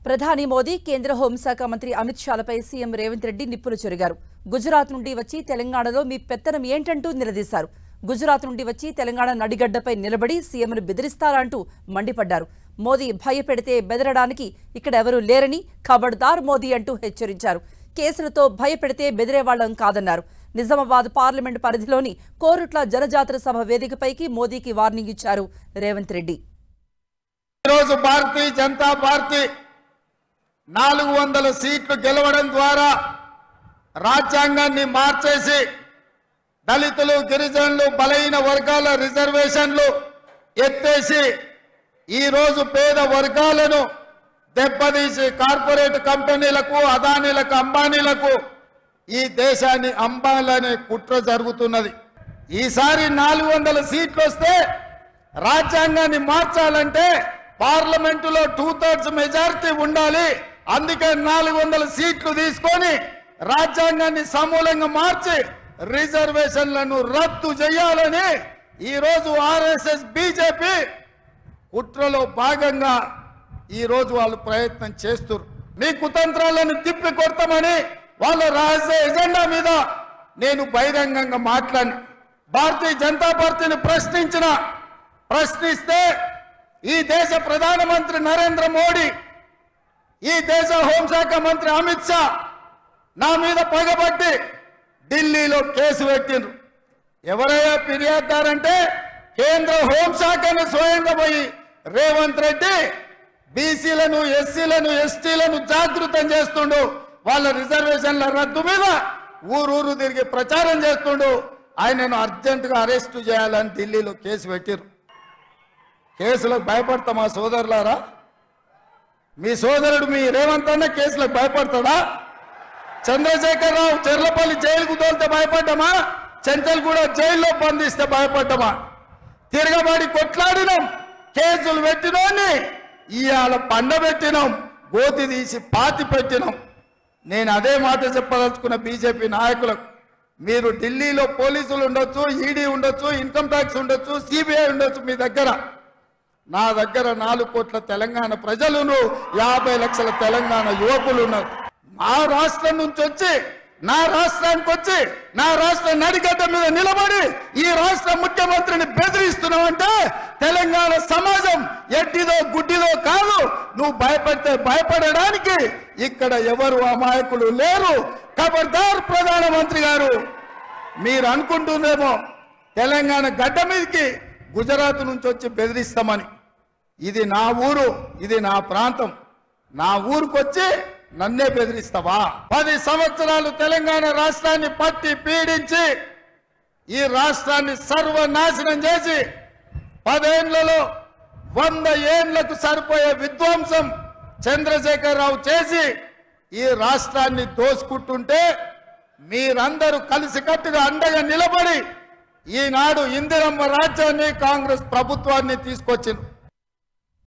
ప్రధాని మోదీ కేంద్ర హోంశాఖ మంత్రి అమిత్ షాలపై సీఎం రేవంత్ రెడ్డి నిప్పులు చెరిగారు. గుజరాత్ నుండి వచ్చి తెలంగాణలో మీ పెత్తనం ఏంటంటూ నిలదీశారు. గుజరాత్ నుండి వచ్చి తెలంగాణ నడిగడ్డపై నిలబడి సీఎంను బెదిరిస్తారంటూ మండిపడ్డారు. మోదీ భయపెడితే బెదరడానికి ఇక్కడ ఎవరూ లేరని ఖబర్దార్ మోదీ అంటూ హెచ్చరించారు. కేసులతో భయపెడితే బెదిరేవాళ్లం కాదన్నారు. నిజామాబాద్ పార్లమెంట్ పరిధిలోని కోరుట్ల జనజాతర సభ వేదికపైకి మోదీకి వార్నింగ్ ఇచ్చారు రేవంత్ రెడ్డి. ఈరోజు భారతీయ జనతా పార్టీ 400 సీట్లు గెలవడం ద్వారా రాజ్యాంగాన్ని మార్చేసి దళితులు, గిరిజనులు, బలహీన వర్గాల రిజర్వేషన్లు ఎత్తేసి ఈరోజు పేద వర్గాలను దెబ్బతీసి కార్పొరేట్ కంపెనీలకు, అదానీలకు, అంబానీలకు ఈ దేశాన్ని అంబాలనే కుట్ర జరుగుతున్నది. ఈసారి 400 సీట్లు వస్తే రాజ్యాంగాన్ని మార్చాలంటే పార్లమెంటులో 2/3 మెజారిటీ ఉండాలి. అందుకే 400 సీట్లు తీసుకొని రాజ్యాంగాన్ని సమూలంగా మార్చి రిజర్వేషన్లను రద్దు చేయాలని ఈరోజు ఆర్ఎస్ఎస్, బీజేపీ కుట్రలో భాగంగా ఈరోజు వాళ్ళు ప్రయత్నం చేస్తున్నారు. మీ కుతంత్రాలను తిప్పి కొడతామని వాళ్ళ రాజకీయ ఎజెండా మీద నేను బహిరంగంగా మాట్లాడిన. భారతీయ జనతా పార్టీని ప్రశ్నిస్తే ఈ దేశ ప్రధానమంత్రి నరేంద్ర మోడీ, ఈ దేశ హోంశాఖ మంత్రి అమిత్ షా నా మీద పగబట్టి ఢిల్లీలో కేసు పెట్టిండ్రు. ఎవరయ్యా ఫిర్యాదుదారంటే కేంద్ర హోంశాఖను స్వయంగా పోయి రేవంత్ రెడ్డి బీసీలను, ఎస్సీలను, ఎస్టీలను జాగృతం చేస్తుండు. వాళ్ళ రిజర్వేషన్ల రద్దు మీద ఊరూరు తిరిగి ప్రచారం చేస్తుండు. ఆయనను అర్జెంటుగా అరెస్టు చేయాలని ఢిల్లీలో కేసు పెట్టిరు. కేసులకు భయపడతామా సోదరులారా? మీ సోదరుడు మీ రేవంత్ అన్న కేసులకు భయపడతాడా? చంద్రశేఖర్ రావు చెర్లపల్లి జైలుకు తోలితే భయపడ్డామా? చెంచల్గూడ జైల్లో బంధిస్తే భయపడ్డామా? తిరగబడి కొట్లాడినాం, కేసులు పెట్టినోని ఇవాళ పండబెట్టినాం, గోతి తీసి పాతి పెట్టినాం. నేను అదే మాట చెప్పదలుచుకున్న బీజేపీ నాయకులకు, మీరు ఢిల్లీలో పోలీసులు ఉండొచ్చు, ఈడీ ఉండొచ్చు, ఇన్కమ్ ట్యాక్స్ ఉండొచ్చు, సిబిఐ ఉండొచ్చు, మీ దగ్గర నా దగ్గర 4 కోట్ల తెలంగాణ ప్రజలను, 50 లక్షల తెలంగాణ యువకులు ఉన్నారు. మా రాష్ట్రం నుంచి వచ్చి నా రాష్ట్రానికి వచ్చి నా రాష్ట్ర నడిగడ్డ మీద నిలబడి ఈ రాష్ట్ర ముఖ్యమంత్రిని బెదిరిస్తున్నావంటే తెలంగాణ సమాజం ఎడ్డిదో గుడ్డిదో కాదు. నువ్వు భయపడితే భయపడడానికి ఇక్కడ ఎవరు అమాయకులు లేరు. ఖబర్దార్ ప్రధానమంత్రి గారు, మీరు అనుకుంటుందేమో తెలంగాణ గడ్డ మీదకి గుజరాత్ నుంచి వచ్చి బెదిరిస్తామని. ఇది నా ఊరు, ఇది నా ప్రాంతం. నా ఊరుకొచ్చి నన్నే బెదిరిస్తావా? 10 సంవత్సరాలు తెలంగాణ రాష్ట్రాన్ని పట్టి పీడించి ఈ రాష్ట్రాన్ని సర్వనాశనం చేసి 10 ఏళ్లలో 100 ఏళ్లకు సరిపోయే విధ్వంసం చంద్రశేఖర్ రావు చేసి ఈ రాష్ట్రాన్ని దోసుకుంటుంటే మీరందరూ కలిసికట్టుగా అండగా నిలబడి ఈనాడు ఇందిరమ్మ రాజ్యాన్ని, కాంగ్రెస్ ప్రభుత్వాన్ని తీసుకొచ్చింది.